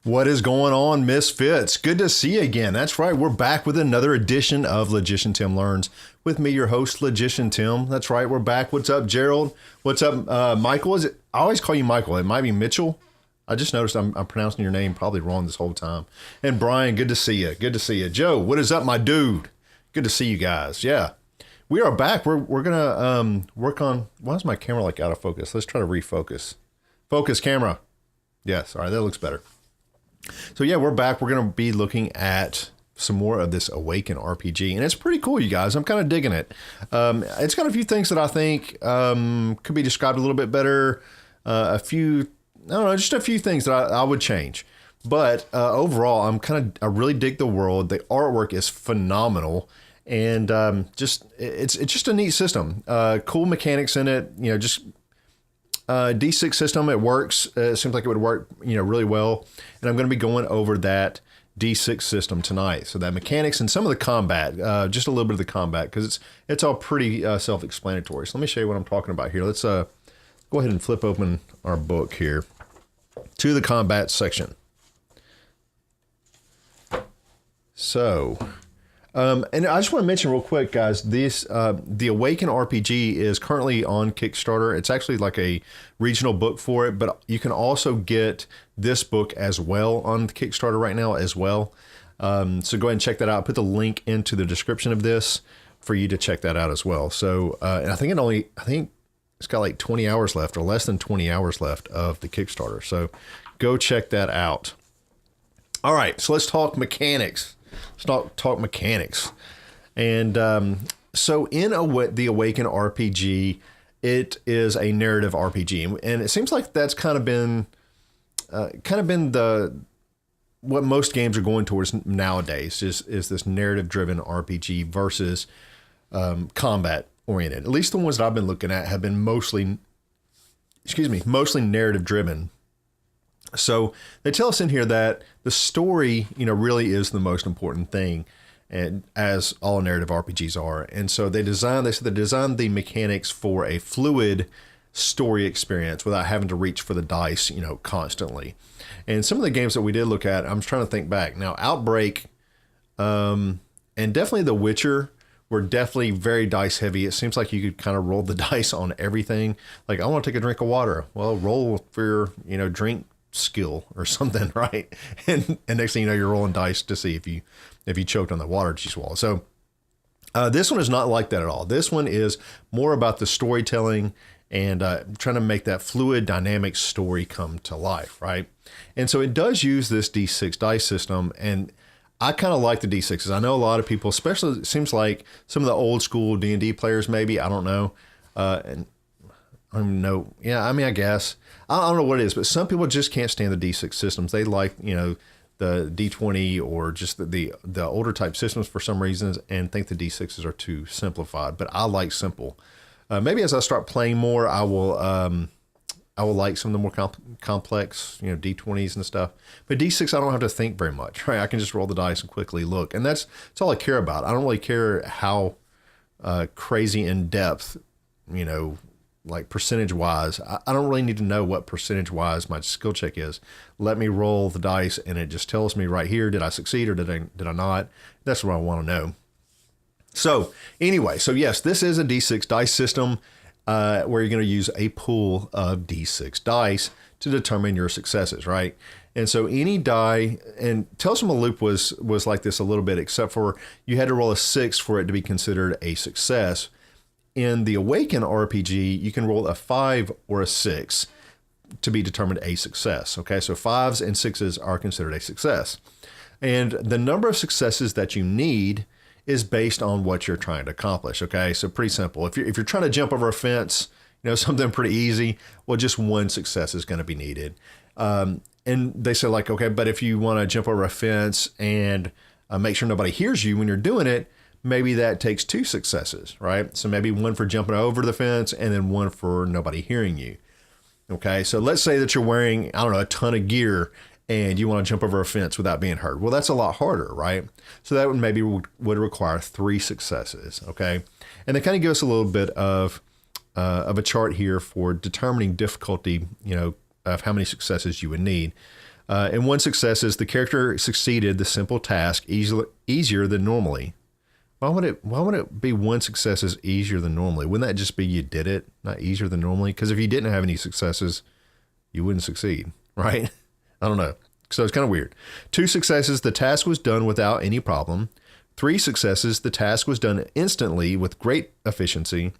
What is going on, Misfits? Good to see you again. That's right, we're back with another edition of Logician Tim Learns with me, your host, Logician Tim. That's right, we're back. What's up, Gerald? What's up, Michael? Is it? I always call you Michael. It might be Mitchell. I just noticed I'm pronouncing your name probably wrong this whole time. And Brian, good to see you. Good to see you. Joe, what is up, my dude? Good to see you guys. Yeah, we are back. We're gonna work on. Why is my camera like out of focus? Let's try to refocus. Focus camera. Yes. All right, that looks better. So yeah, we're back. We're going to be looking at some more of this Awaken RPG, and it's pretty cool, you guys. I'm kind of digging it. It's got a few things that I think could be described a little bit better. I don't know, just a few things that I would change. But overall, I really dig the world. The artwork is phenomenal, and it's just a neat system. Cool mechanics in it. You know, just D6 system, it works. It seems like it would work, really well. And I'm going to be going over that D6 system tonight. So that mechanics and some of the combat, just a little bit of the combat, because it's all pretty self-explanatory. So let me show you what I'm talking about here. Let's go ahead and flip open our book here to the combat section. So, and I just want to mention real quick, guys, this the Awaken RPG is currently on Kickstarter. It's actually like a regional book for it, but you can also get this book as well on the Kickstarter right now as well. So go ahead and check that out. I'll put the link into the description of this for you to check that out as well. So, and I think it's got like 20 hours left, or less than 20 hours left of the Kickstarter. So go check that out. All right, so let's talk mechanics. Let's talk mechanics. And so in the Awaken RPG, it is a narrative RPG. And it seems like that's kind of been what most games are going towards nowadays is this narrative-driven RPG versus combat-oriented. At least the ones that I've been looking at have been mostly narrative-driven. So they tell us in here that the story, really is the most important thing, and as all narrative RPGs are. And so they designed the mechanics for a fluid story experience without having to reach for the dice, constantly. And some of the games that we did look at, I'm trying to think back now. Outbreak, and definitely The Witcher were definitely very dice heavy. It seems like you could kind of roll the dice on everything. Like, I want to take a drink of water. Well, roll for your, drink skill or something, right? And next thing you know, you're rolling dice to see if you choked on the water that you swallowed. So this one is not like that at all. This one is more about the storytelling and trying to make that fluid, dynamic story come to life, right? And so it does use this D6 dice system, and I kind of like the D6s. I know a lot of people, especially it seems like some of the old school D&D players, maybe, I don't know, and I don't know. Yeah, I mean, I guess. I don't know what it is, but some people just can't stand the D6 systems. They like, the D20 or just the older type systems for some reasons, and think the D6s are too simplified. But I like simple. Maybe as I start playing more, I will like some of the more complex, D20s and stuff. But D6, I don't have to think very much, right? I can just roll the dice and quickly look, and that's all I care about. I don't really care how crazy in depth, like percentage wise. I don't really need to know what percentage wise my skill check is. Let me roll the dice, and it just tells me right here, did I succeed or did I not? That's what I want to know. So anyway, so yes, this is a D6 dice system where you're going to use a pool of D6 dice to determine your successes, right? And so any die, and Tales from a Loop was like this a little bit, except for you had to roll a 6 for it to be considered a success. In the Awaken RPG, you can roll a 5 or a 6 to be determined a success. Okay, so 5s and 6s are considered a success. And the number of successes that you need is based on what you're trying to accomplish. Okay, so pretty simple. If you're trying to jump over a fence, something pretty easy, well, just one success is going to be needed. And they say like, okay, but if you want to jump over a fence and make sure nobody hears you when you're doing it, maybe that takes 2 successes, right? So maybe one for jumping over the fence and then one for nobody hearing you. Okay, so let's say that you're wearing, I don't know, a ton of gear and you want to jump over a fence without being heard. Well, that's a lot harder, right? So that would require 3 successes, okay? And they kind of give us a little bit of a chart here for determining difficulty, of how many successes you would need. And one success is the character succeeded the simple task easier than normally. Why would it be one success is easier than normally? Wouldn't that just be you did it, not easier than normally? Because if you didn't have any successes, you wouldn't succeed, right? I don't know. So it's kind of weird. 2 successes, the task was done without any problem. 3 successes, the task was done instantly with great efficiency.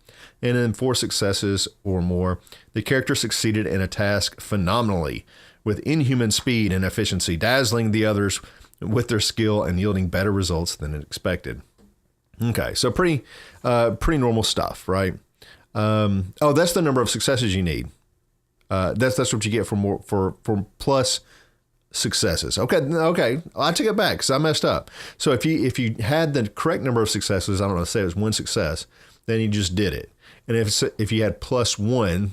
And then 4 successes or more, the character succeeded in a task phenomenally with inhuman speed and efficiency, dazzling the others with their skill and yielding better results than expected. Okay, so pretty normal stuff, right? That's the number of successes you need. That's what you get for plus successes. Okay, I take it back because I messed up. So if you had the correct number of successes, I don't know, say it was 1 success, then you just did it. And if you had plus 1,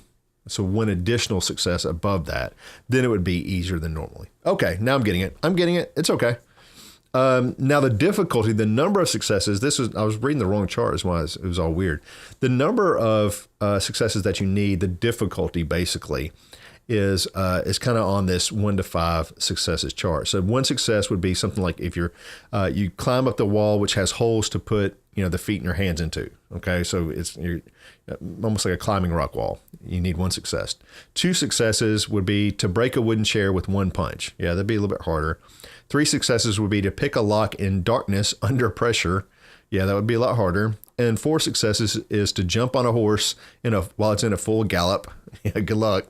so 1 additional success above that, then it would be easier than normally. Okay, now I'm getting it. It's okay. Now the difficulty, the number of successes, I was reading the wrong chart as well. It was all weird. The number of successes that you need, the difficulty basically is kind of on this 1 to 5 successes chart. So 1 success would be something like if you climb up the wall, which has holes to put, the feet and your hands into. Okay. So you're almost like a climbing rock wall. You need 1 success. 2 successes would be to break a wooden chair with 1 punch. Yeah. That'd be a little bit harder. 3 successes would be to pick a lock in darkness under pressure. Yeah, that would be a lot harder. And 4 successes is to jump on a horse while it's in a full gallop. Yeah, good luck.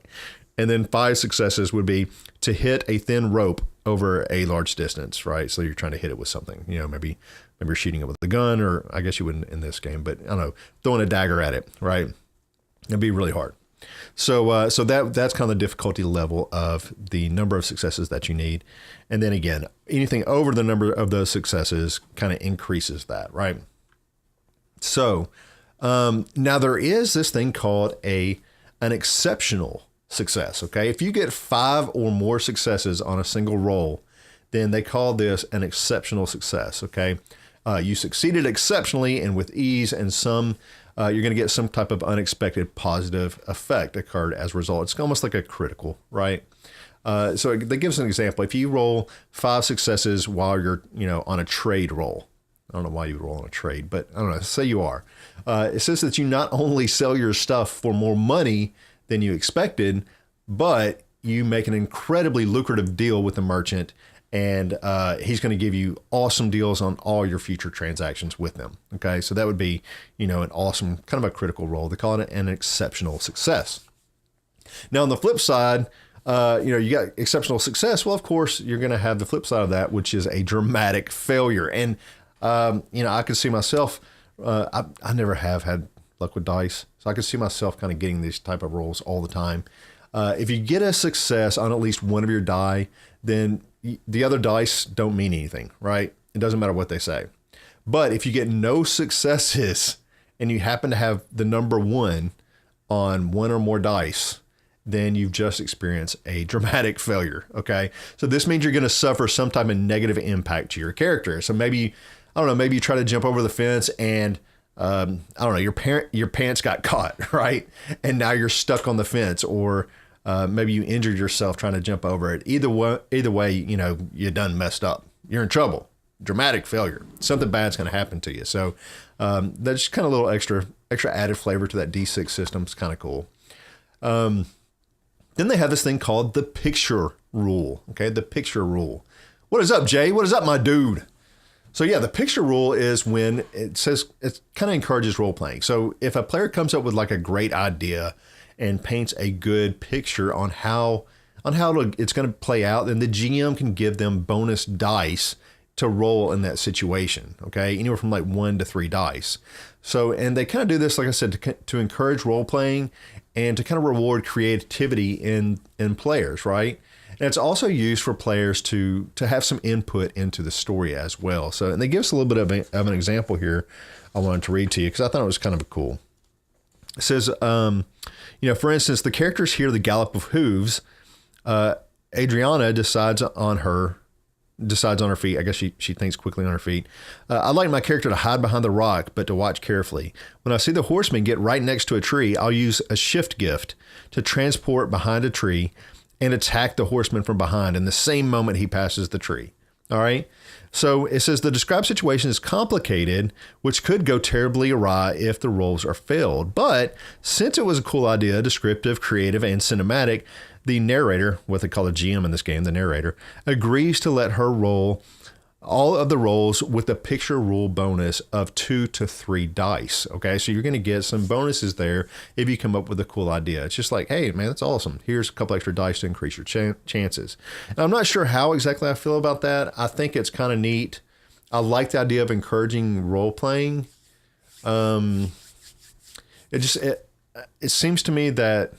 And then 5 successes would be to hit a thin rope over a large distance, right? So you're trying to hit it with something, maybe you're shooting it with a gun, or I guess you wouldn't in this game, but I don't know, throwing a dagger at it, right? It'd be really hard. So that's kind of the difficulty level of the number of successes that you need. And then again, anything over the number of those successes kind of increases that, right? So now there is this thing called an exceptional success. Okay. If you get 5 or more successes on a single roll, then they call this an exceptional success. Okay. You succeeded exceptionally and with ease, and you're going to get some type of unexpected positive effect occurred as a result. It's almost like a critical, right? So they give us an example. If you roll 5 successes while you're, on a trade roll, I don't know why you would roll on a trade, but I don't know, say you are. It says that you not only sell your stuff for more money than you expected, but you make an incredibly lucrative deal with the merchant, and he's going to give you awesome deals on all your future transactions with them. Okay, so that would be, an awesome, kind of a critical role. They call it an exceptional success. Now, on the flip side, you got exceptional success. Well, of course, you're going to have the flip side of that, which is a dramatic failure. And, I can see myself, I never have had luck with dice, so I can see myself kind of getting these type of rolls all the time. If you get a success on at least one of your die, then the other dice don't mean anything, right? It doesn't matter what they say. But if you get no successes and you happen to have the number 1 on 1 or more dice, then you've just experienced a dramatic failure. Okay. So this means you're going to suffer some type of negative impact to your character. So maybe you try to jump over the fence and your pants got caught, right? And now you're stuck on the fence, or maybe you injured yourself trying to jump over it. Either way, you done messed up. You're in trouble. Dramatic failure. Something bad's going to happen to you. So that's kind of a little extra added flavor to that D6 system. It's kind of cool. Then they have this thing called the picture rule. Okay, the picture rule. What is up, Jay? What is up, my dude? So yeah, the picture rule is when it says, it kind of encourages role playing. So if a player comes up with like a great idea and paints a good picture on how it's going to play out, then the GM can give them bonus dice to roll in that situation. Okay, anywhere from like 1 to 3 dice. So, and they kind of do this, like I said, to encourage role playing and to kind of reward creativity in players, right? And it's also used for players to have some input into the story as well. So, and they give us a little bit of an example here I wanted to read to you because I thought it was kind of cool. It says, for instance, the characters hear the gallop of hooves. Adriana decides on her feet. I guess she thinks quickly on her feet. I'd like my character to hide behind the rock, but to watch carefully. When I see the horseman get right next to a tree, I'll use a shift gift to transport behind a tree and attack the horseman from behind in the same moment he passes the tree. All right. So it says the described situation is complicated, which could go terribly awry if the rolls are failed. But since it was a cool idea, descriptive, creative, and cinematic, the narrator, what they call the GM in this game, the narrator, agrees to let her roll all of the rolls with a picture rule bonus of 2 to 3 dice. Okay, so you're going to get some bonuses there if you come up with a cool idea. It's just like, hey, man, that's awesome. Here's a couple extra dice to increase your chances. And I'm not sure how exactly I feel about that. I think it's kind of neat. I like the idea of encouraging role playing. It seems to me that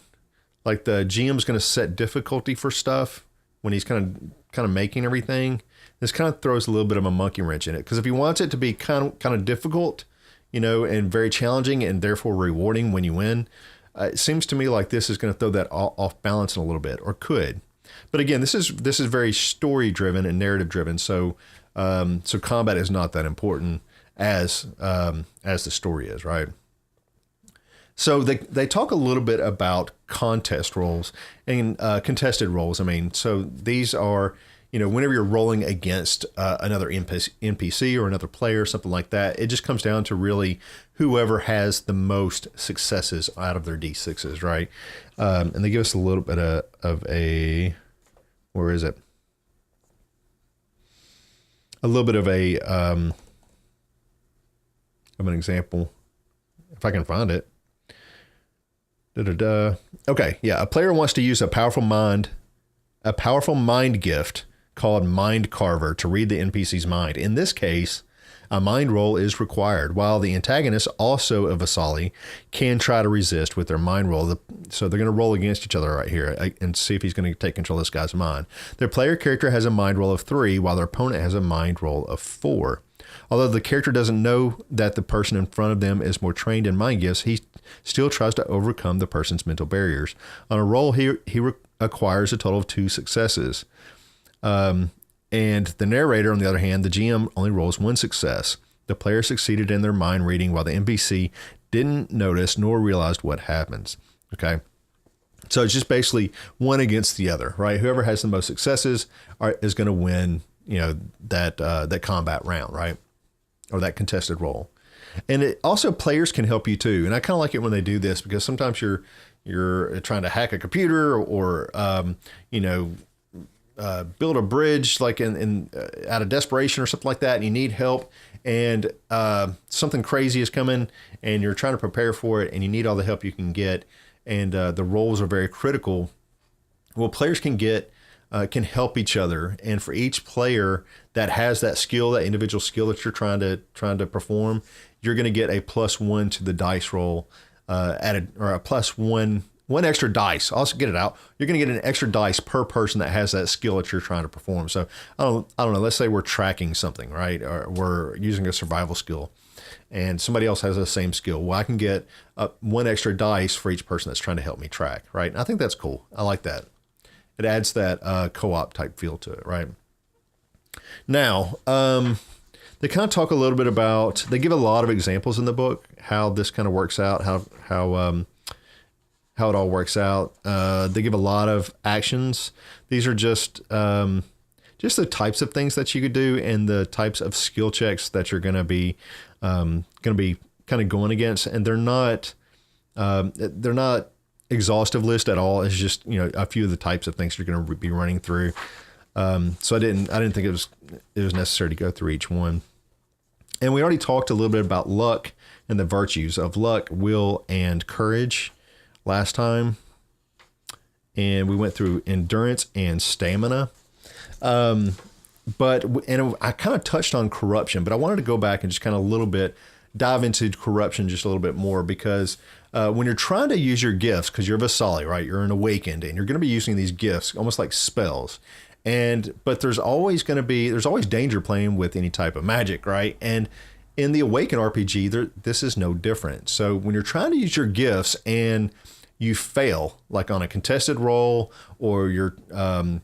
like the GM's going to set difficulty for stuff when he's kind of making everything. This kind of throws a little bit of a monkey wrench in it, because if he wants it to be kind of difficult, and very challenging and therefore rewarding when you win, it seems to me like this is going to throw that off balance in a little bit, or could. But again, this is very story driven and narrative driven, so combat is not that important as the story is, right? So they talk a little bit about contest roles and contested roles. I mean, so these are, whenever you're rolling against another NPC or another player, something like that, it just comes down to really whoever has the most successes out of their D6s, right? And they give us a little bit of a, where is it? A little bit of an example, if I can find it. Okay, yeah, a player wants to use a powerful mind gift called Mind Carver to read the NPC's mind. In this case, a mind roll is required, while the antagonist, also a Vasali, can try to resist with their mind roll. So they're going to roll against each other right here and see if he's going to take control of this guy's mind. Their player character has a mind roll of 3, while their opponent has a mind roll of 4. Although the character doesn't know that the person in front of them is more trained in mind gifts, he still tries to overcome the person's mental barriers. On a roll, he acquires a total of 2 successes. And the narrator, on the other hand, the GM only rolls 1 success. The player succeeded in their mind reading, while the NPC didn't notice nor realized what happens. Okay. So it's just basically one against the other, right? Whoever has the most successes is going to win, that combat round, right? Or that contested roll. And it also, players can help you too. And I kind of like it when they do this, because sometimes you're trying to hack a computer or build a bridge like in out of desperation or something like that, and you need help, and something crazy is coming and you're trying to prepare for it and you need all the help you can get, and the rolls are very critical. Well, players can help each other, and for each player that has that skill, that individual skill that you're trying to perform, you're going to get a +1 to the dice roll, or a +1 extra dice. I'll get it out. You're going to get an extra dice per person that has that skill that you're trying to perform. So I don't know. Let's say we're tracking something, right? Or we're using a survival skill, and somebody else has the same skill. Well, I can get 1 extra dice for each person that's trying to help me track, right? And I think that's cool. I like that. It adds that co-op type feel to it, right? Now, they kind of talk a little bit about, they give a lot of examples in the book, how this kind of works out, how it all works out. They give a lot of actions. These are just the types of things that you could do and the types of skill checks that you're going to be kind of going against. And they're not exhaustive list at all. It's just, a few of the types of things you're going to be running through. So I didn't think it was necessary to go through each one. And we already talked a little bit about luck and the virtues of luck, will, and courage last time. And we went through endurance and stamina. And I kind of touched on corruption, but I wanted to go back and just kind of a little bit dive into corruption just a little bit more, because when you're trying to use your gifts, because you're Vasali, right? You're an awakened, and you're going to be using these gifts almost like spells. But there's always danger playing with any type of magic, right? And in the Awaken RPG, this is no different. So when you're trying to use your gifts and you fail, like on a contested roll, or you're trying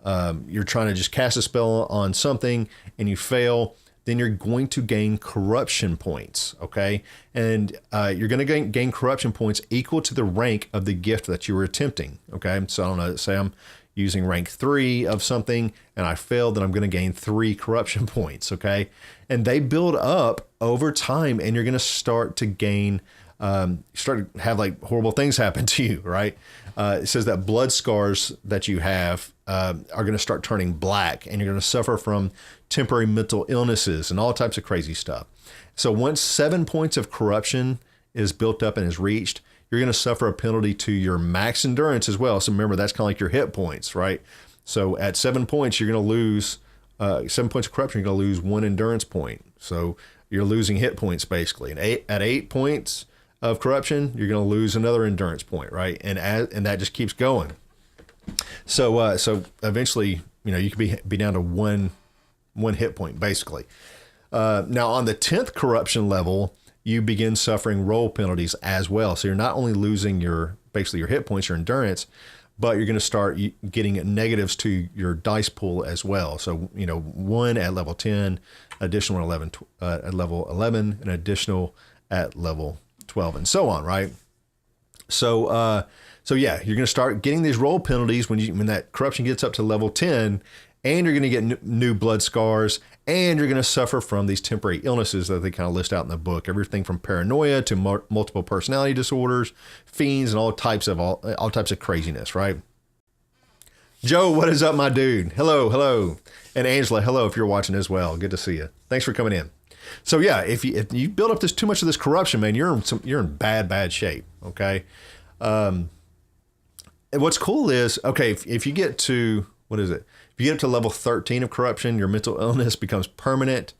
to just cast a spell on something and you fail, then you're going to gain corruption points, okay? And you're going to gain corruption points equal to the rank of the gift that you were attempting, okay? So I don't know, say I'm using rank 3 of something and I failed, then I'm going to gain 3 corruption points, okay? And they build up over time, and you're going to start to gain, start to have like horrible things happen to you, right? It says that blood scars that you have are going to start turning black, and you're going to suffer from temporary mental illnesses and all types of crazy stuff. So once 7 points of corruption is built up and is reached, you're going to suffer a penalty to your max endurance as well. So remember, that's kind of like your hit points, right? So at 7 points, you're going to lose 7 points of corruption. You're going to lose 1 endurance point. So you're losing hit points basically. And at 8 points of corruption, you're going to lose another endurance point, right? And that just keeps going. So eventually, you could be down to one hit point basically. Now on the 10th corruption level, you begin suffering roll penalties as well. So you're not only losing basically your hit points, your endurance, but you're going to start getting negatives to your dice pool as well. So, 1 at level 10, additional at level 11, and additional at level 12, and so on, right? So yeah, you're going to start getting these roll penalties when that corruption gets up to level 10, and you're going to get new blood scars, and you're going to suffer from these temporary illnesses that they kind of list out in the book. Everything from paranoia to multiple personality disorders, fiends, and all types of craziness, right? Joe, what is up, my dude? Hello. And Angela, hello if you're watching as well. Good to see you. Thanks for coming in. So yeah, if you build up too much of this corruption, man, you're in bad shape, okay? And what's cool is, okay, if you get to, what is it? If you get up to level 13 of corruption, your mental illness becomes permanent.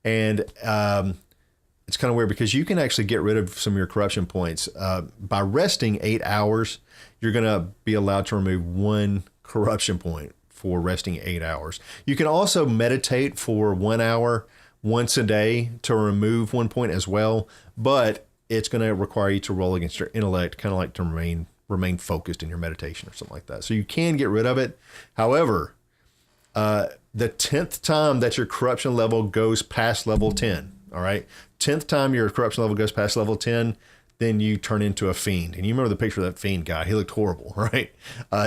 And it's kind of weird because you can actually get rid of some of your corruption points. By resting 8 hours, you're going to be allowed to remove 1 corruption point for resting 8 hours. You can also meditate for 1 hour once a day to remove 1 point as well. But it's going to require you to roll against your intellect, kind of like to remain focused in your meditation or something like that. So you can get rid of it. However, the 10th time that your corruption level goes past level 10, all right? 10th time your corruption level goes past level 10, then you turn into a fiend. And you remember the picture of that fiend guy. He looked horrible, right?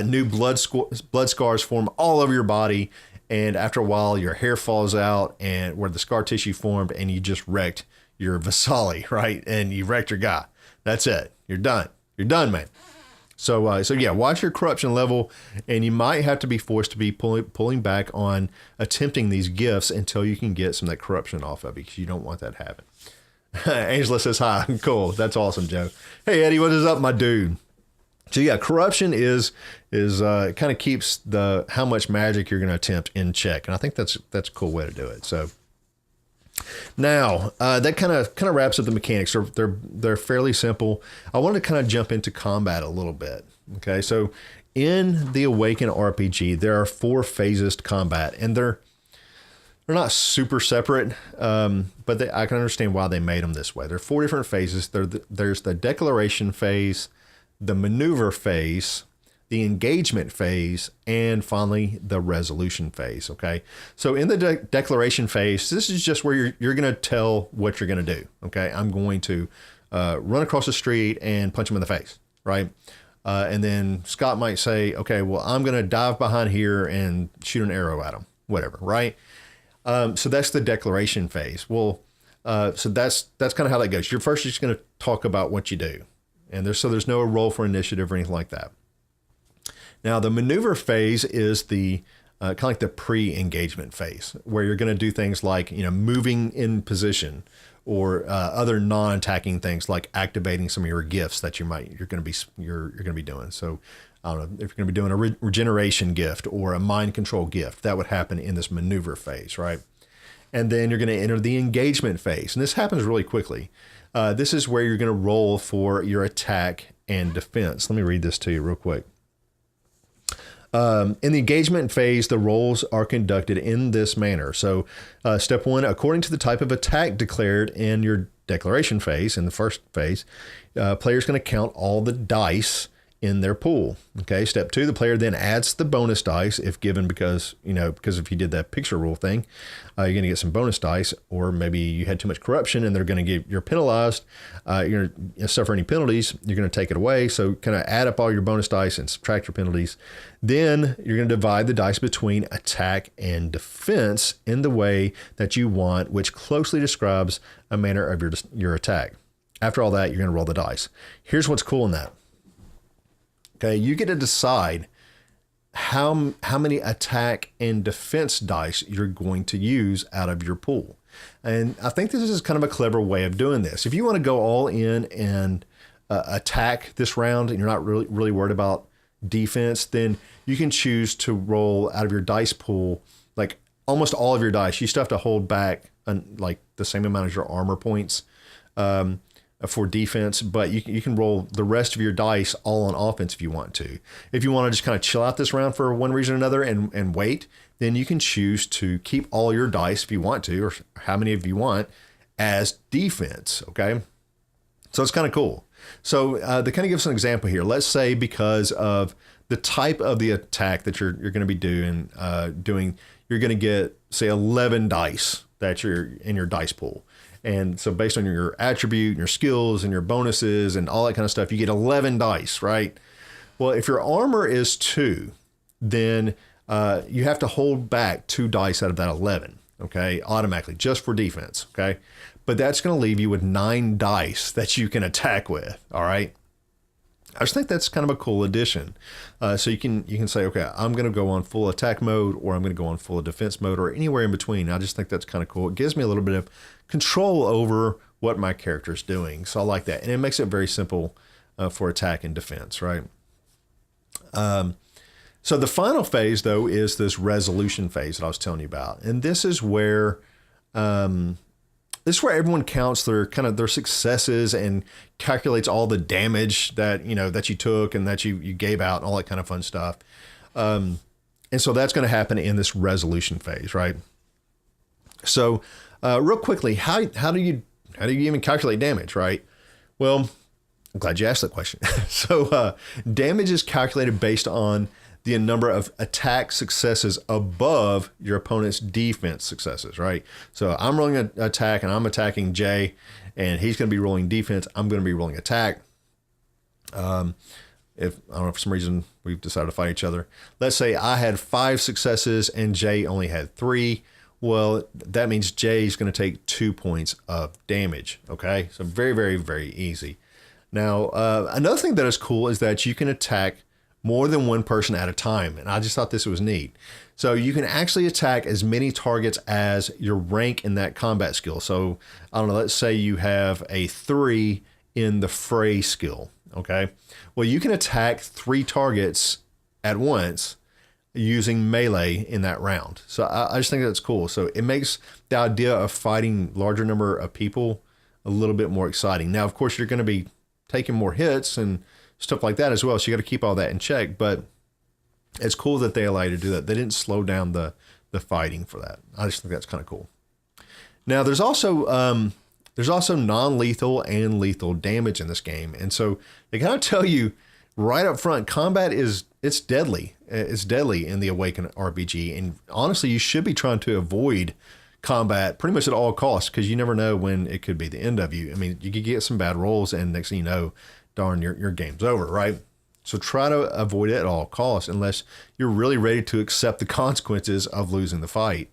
New blood scars form all over your body. And after a while, your hair falls out and where the scar tissue formed, and you just wrecked your Vasali, right? And you wrecked your guy. That's it. You're done. You're done, man. So yeah, watch your corruption level, and you might have to be forced to be pulling back on attempting these gifts until you can get some of that corruption off of it, because you don't want that to happen. Angela says hi. Cool. That's awesome, Joe. Hey, Eddie, what is up, my dude? So yeah, corruption is kind of keeps how much magic you're going to attempt in check, and I think that's a cool way to do it. So now that kind of wraps up the mechanics. They're fairly simple. I want to kind of jump into combat a little bit. Okay, so in the Awaken RPG, there are 4 phases to combat, and they're not super separate, but I can understand why they made them this way. There are 4 different phases. There's the declaration phase, the maneuver phase, the engagement phase, and finally the resolution phase. Okay, so in the declaration phase, this is just where you're going to tell what you're going to do. Okay, I'm going to run across the street and punch him in the face, right? And then Scott might say, okay, well, I'm going to dive behind here and shoot an arrow at him, whatever, right? So that's the declaration phase. Well, so that's kind of how that goes. You're first just going to talk about what you do, and there's no roll for initiative or anything like that. Now, the maneuver phase is the kind of like the pre-engagement phase, where you're going to do things like moving in position, or other non-attacking things like activating some of your gifts that you're going to be doing. So I don't know if you're going to be doing a regeneration gift or a mind control gift. That would happen in this maneuver phase, right? And then you're going to enter the engagement phase, and this happens really quickly. This is where you're going to roll for your attack and defense. Let me read this to you real quick. In the engagement phase, the rolls are conducted in this manner. So step 1, according to the type of attack declared in your declaration phase, in the first phase, player's going to count all the dice in their pool. Okay. Step 2, the player then adds the bonus dice if given, because if you did that picture rule thing, you're going to get some bonus dice, or maybe you had too much corruption and you're penalized. You're going to suffer any penalties. You're going to take it away. So kind of add up all your bonus dice and subtract your penalties. Then you're going to divide the dice between attack and defense in the way that you want, which closely describes a manner of your attack. After all that, you're going to roll the dice. Here's what's cool in that. Okay, you get to decide how many attack and defense dice you're going to use out of your pool. And I think this is kind of a clever way of doing this. If you want to go all in and attack this round and you're not really worried about defense, then you can choose to roll out of your dice pool, like almost all of your dice. You still have to hold back like the same amount as your armor points for defense, but you can roll the rest of your dice all on offense if you want to. If you want to just kind of chill out this round for one reason or another and wait, then you can choose to keep all your dice if you want to, or how many of you want, as defense. Okay, so it's kind of cool. So to kind of give us an example here, let's say because of the type of the attack that you're going to be doing, you're going to get, say, 11 dice that you're in your dice pool. And so based on your attribute and your skills and your bonuses and all that kind of stuff, you get 11 dice, right? Well, if your armor is 2, then you have to hold back 2 dice out of that 11, okay, automatically, just for defense, okay? But that's going to leave you with 9 dice that you can attack with, all right? I just think that's kind of a cool addition. So you can say, okay, I'm going to go on full attack mode, or I'm going to go on full defense mode, or anywhere in between. I just think that's kind of cool. It gives me a little bit of control over what my character is doing. So I like that. And it makes it very simple for attack and defense, right? So the final phase, though, is this resolution phase that I was telling you about. And this is where everyone counts their successes and calculates all the damage that you took and that you gave out and all that kind of fun stuff. And so that's going to happen in this resolution phase, right? So real quickly, how do you even calculate damage, right? Well, I'm glad you asked that question. So damage is calculated based on the number of attack successes above your opponent's defense successes, right? So I'm rolling an attack and I'm attacking Jay, and he's going to be rolling defense. I'm going to be rolling attack. If I don't know, for some reason we've decided to fight each other. Let's say I had 5 successes and Jay only had 3. Well, that means Jay's going to take 2 points of damage. Okay, so very, very, very easy. Now, another thing that is cool is that you can attack more than one person at a time. And I just thought this was neat. So you can actually attack as many targets as your rank in that combat skill. So I don't know, let's say you have a 3 in the fray skill. Okay. Well, you can attack 3 targets at once using melee in that round. So I just think that's cool. So it makes the idea of fighting larger number of people a little bit more exciting. Now, of course, you're going to be taking more hits and stuff like that as well. So you got to keep all that in check, but it's cool that they allow you to do that. They didn't slow down the fighting for that. I just think that's kind of cool. Now there's also non-lethal and lethal damage in this game. And so they kind of tell you right up front, combat it's deadly. It's deadly in the Awaken RPG. And honestly, you should be trying to avoid combat pretty much at all costs, because you never know when it could be the end of you. I mean, you could get some bad rolls and next thing you know, darn, your game's over, right? So try to avoid it at all costs unless you're really ready to accept the consequences of losing the fight.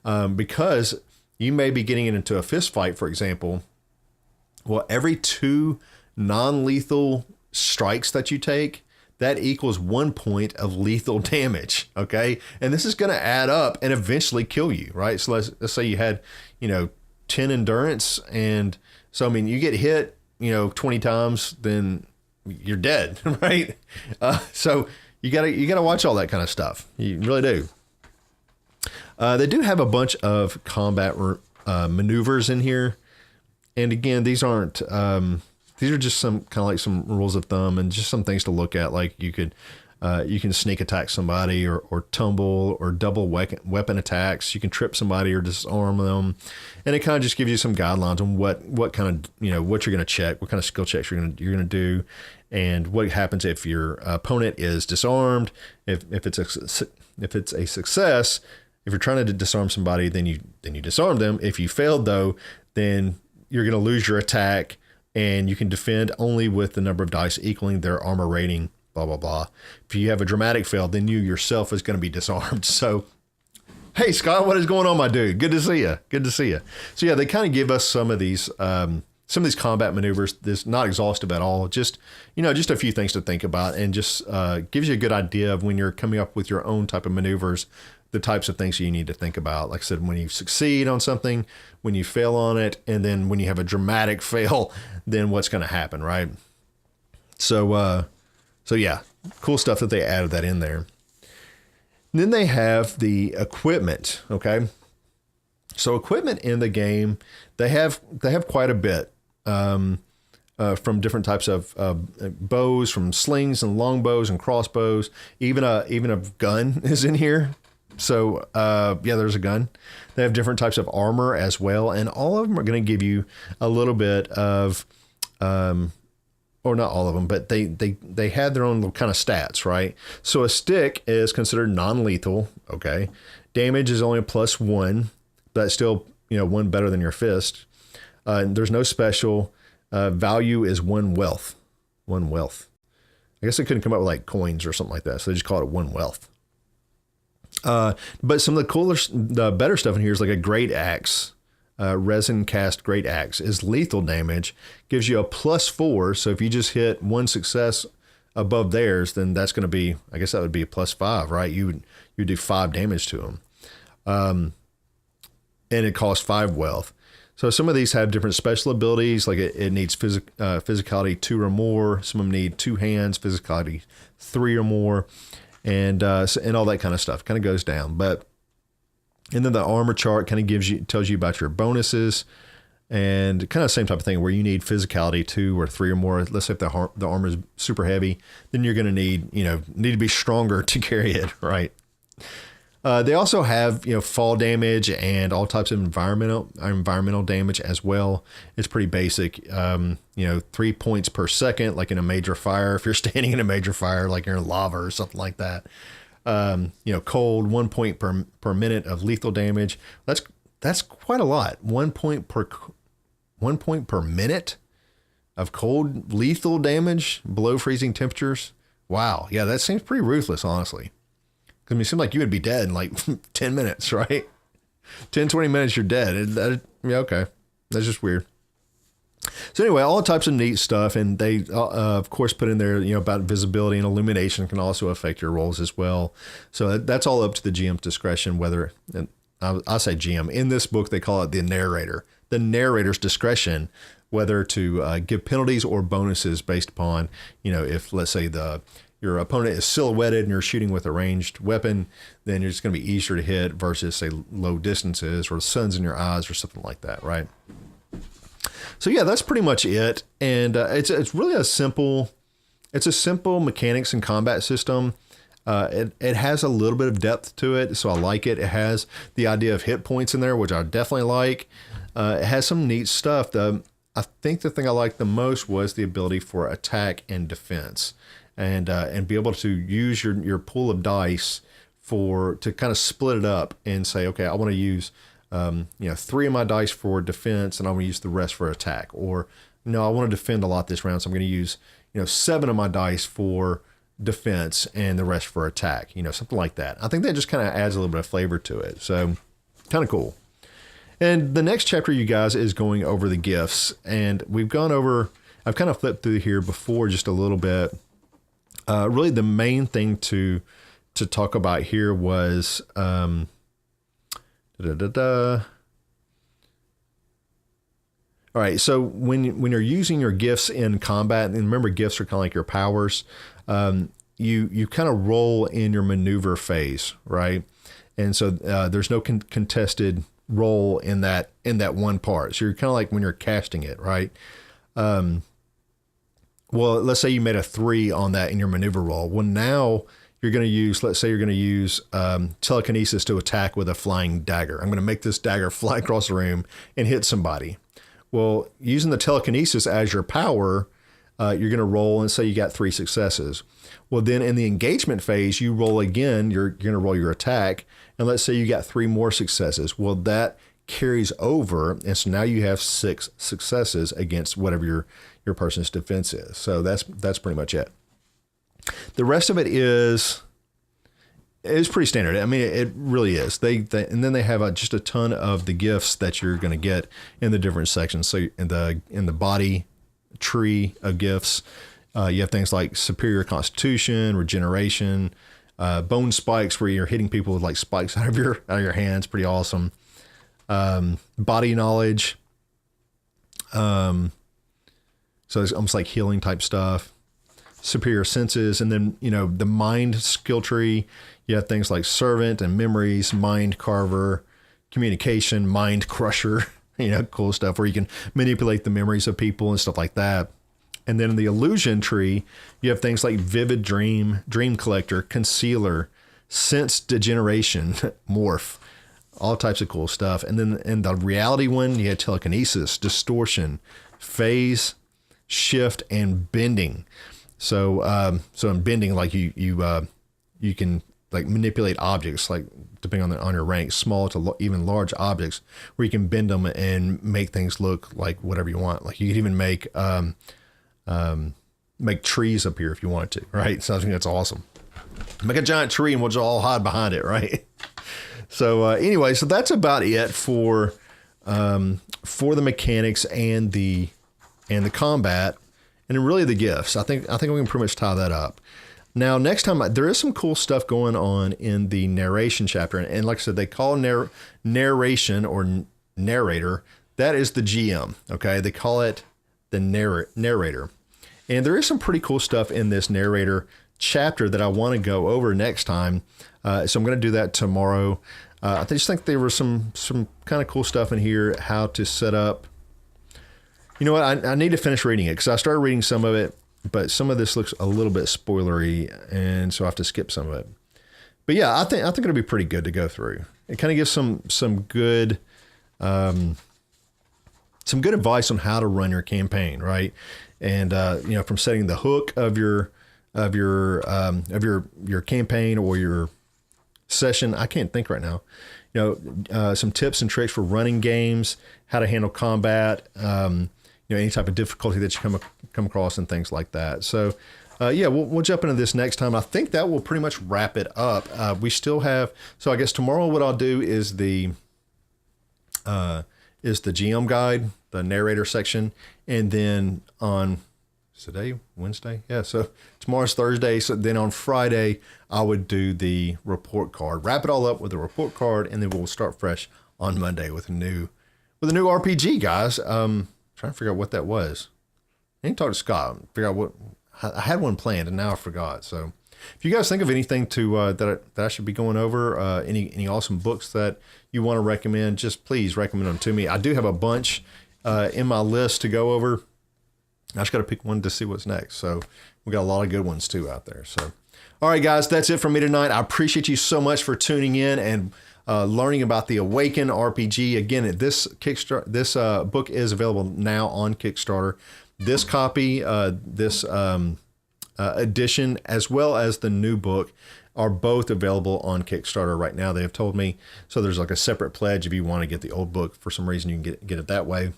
Because you may be getting into a fist fight, for example. Well, every 2 non-lethal strikes that you take, that equals 1 point of lethal damage, okay? And this is going to add up and eventually kill you, right? So let's say you had, 10 endurance, and so, I mean, you get hit, 20 times, then you're dead, right? So you gotta watch all that kind of stuff. You really do. They do have a bunch of combat maneuvers in here. And again, these aren't, these are just some kind of like some rules of thumb and just some things to look at. Like you can sneak attack somebody or tumble or double weapon attacks. You can trip somebody or disarm them. And it kind of just gives you some guidelines on what kind of, what you're going to check, what kind of skill checks you're going to do. and what happens if your opponent is disarmed. If it's a success, if you're trying to disarm somebody, then you disarm them. If you failed though, then you're going to lose your attack, and you can defend only with the number of dice equaling their armor rating, blah, blah, blah. If you have a dramatic fail, then you yourself is going to be disarmed. So, hey, Scott, what is going on, my dude? Good to see you. Good to see you. So, yeah, they kind of give us some of these combat maneuvers. This not exhaustive at all. Just a few things to think about, and just gives you a good idea of when you're coming up with your own type of maneuvers, the types of things you need to think about. Like I said, when you succeed on something, when you fail on it, and then when you have a dramatic fail, then what's going to happen, right? So yeah, cool stuff that they added that in there. And then they have the equipment, okay? So equipment in the game, they have quite a bit from different types of bows, from slings and longbows and crossbows. Even a gun is in here. So, yeah, there's a gun. They have different types of armor as well. And all of them are going to give you a little bit of, or not all of them, but they had their own little kind of stats, right? So a stick is considered non-lethal. Okay. Damage is only a +1, but still, one better than your fist. There's no special. Value is 1 wealth. 1 wealth. I guess they couldn't come up with like coins or something like that. So they just call it 1 wealth. But some of the better stuff in here is like a great axe, resin cast great axe is lethal damage, gives you a +4. So if you just hit 1 success above theirs, then that's going to be, I guess that would be a +5, right? You do 5 damage to them. And it costs 5 wealth. So some of these have different special abilities, like it needs physicality 2 or more. Some of them need 2 hands, physicality 3 or more. And all that kind of stuff kind of goes down. And then the armor chart kind of tells you about your bonuses, and kind of the same type of thing where you need physicality 2 or 3 or more. Let's say if the armor is super heavy, then you're going to need to be stronger to carry it, right? They also have, fall damage and all types of environmental damage as well. It's pretty basic. 3 points per second, like in a major fire. If you're standing in a major fire, like you're in lava or something like that. Cold, 1 point per minute of lethal damage. That's quite a lot. 1 point per minute of cold lethal damage below freezing temperatures. Wow. Yeah, that seems pretty ruthless, honestly. I mean, it seemed like you would be dead in like 10 minutes, right? 10, 20 minutes, you're dead. Yeah, okay. That's just weird. So anyway, all types of neat stuff. And they, of course, put in there, about visibility and illumination can also affect your rolls as well. So that's all up to the GM's discretion, whether, and I'll say GM. In this book, they call it the narrator's discretion, whether to give penalties or bonuses based upon, if, let's say, your opponent is silhouetted and you're shooting with a ranged weapon, then it's going to be easier to hit versus, say, low distances or the sun's in your eyes or something like that, right? So yeah, that's pretty much it. And it's really a simple mechanics and combat system. It has a little bit of depth to it, so I like it. It has the idea of hit points in there, which I definitely like. It has some neat stuff. I think the thing I liked the most was the ability for attack and defense. And be able to use your pool of dice to kind of split it up and say, okay, I want to use 3 of my dice for defense, and I'm going to use the rest for attack. Or no, I want to defend a lot this round, so I'm going to use 7 of my dice for defense and the rest for attack. Something like that. I think that just kind of adds a little bit of flavor to it. So kind of cool. And the next chapter, you guys, is going over the gifts, and I've kind of flipped through here before just a little bit. Really, the main thing to talk about here was all right. So when you're using your gifts in combat, and remember, gifts are kind of like your powers. You kind of roll in your maneuver phase, right? And so there's no contested roll in that one part. So you're kind of like when you're casting it, right? Well, let's say you made a 3 on that in your maneuver roll. Well, now you're going to use, telekinesis to attack with a flying dagger. I'm going to make this dagger fly across the room and hit somebody. Well, using the telekinesis as your power, you're going to roll and say you got 3 successes. Well, then in the engagement phase, you roll again. You're going to roll your attack. And let's say you got 3 more successes. Well, that carries over. And so now you have 6 successes against whatever your person's defense is. So that's pretty much it. The rest of it is pretty standard. I mean, it really is. They and then they have just a ton of the gifts that you're going to get in the different sections. So in the body tree of gifts, you have things like superior constitution, regeneration, bone spikes, where you're hitting people with like spikes out of your hands. Pretty awesome. Body knowledge. So it's almost like healing type stuff. Superior senses, and then the mind skill tree. You have things like servant and memories, mind carver, communication, mind crusher. Cool stuff where you can manipulate the memories of people and stuff like that. And then in the illusion tree, you have things like vivid dream, dream collector, concealer, sense degeneration, morph, all types of cool stuff. And then in the reality one, you have telekinesis, distortion, phase, shift, and bending. So in bending, like you can like manipulate objects, like depending on your rank, small to even large objects, where you can bend them and make things look like whatever you want. Like you could even make trees appear if you wanted to, right? So I think that's awesome. Make a giant tree and we'll just all hide behind it, right? So anyway, so that's about it for the mechanics and the combat, and really the gifts. I think we can pretty much tie that up. Now, next time, there is some cool stuff going on in the narration chapter. And like I said, they call narration or narrator. That is the GM, okay? They call it the narrator. And there is some pretty cool stuff in this narrator chapter that I want to go over next time. So I'm going to do that tomorrow. I just think there was some kind of cool stuff in here, how to set up. You know what? I need to finish reading it because I started reading some of it, but some of this looks a little bit spoilery, and so I have to skip some of it. But yeah, I think it'll be pretty good to go through. It kind of gives some good advice on how to run your campaign, right? And from setting the hook of your campaign or your session. I can't think right now. Some tips and tricks for running games, how to handle combat. Any type of difficulty that you come across and things like that. So, we'll jump into this next time. I think that will pretty much wrap it up. We still have, so I guess tomorrow what I'll do is the GM guide, the narrator section, and then on today, Wednesday. Yeah. So tomorrow's Thursday. So then on Friday, I would do the report card, wrap it all up with a report card, and then we'll start fresh on Monday with a new RPG, guys. Trying to figure out what that was. I need to talk to Scott, figure out what I had one planned and now I forgot. So if you guys think of anything that I should be going over, any awesome books that you want to recommend, just please recommend them to me. I do have a bunch in my list to go over. I just got to pick one to see what's next. So we got a lot of good ones too out there. So, all right, guys, that's it from me tonight. I appreciate you so much for tuning in and learning about the Awaken RPG. Again, this book is available now on Kickstarter. This copy, this edition, as well as the new book, are both available on Kickstarter right now. They have told me. So there's like a separate pledge if you want to get the old book for some reason. You can get it that way.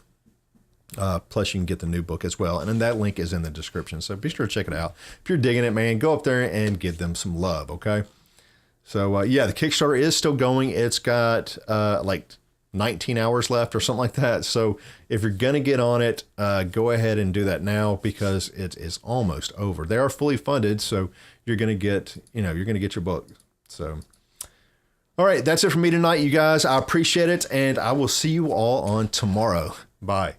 Plus, you can get the new book as well. And then that link is in the description. So be sure to check it out. If you're digging it, man, go up there and give them some love, okay? So, the Kickstarter is still going. It's got like 19 hours left or something like that. So if you're going to get on it, go ahead and do that now because it is almost over. They are fully funded, so you're going to get, your book. So, all right, that's it for me tonight, you guys. I appreciate it, and I will see you all on tomorrow. Bye.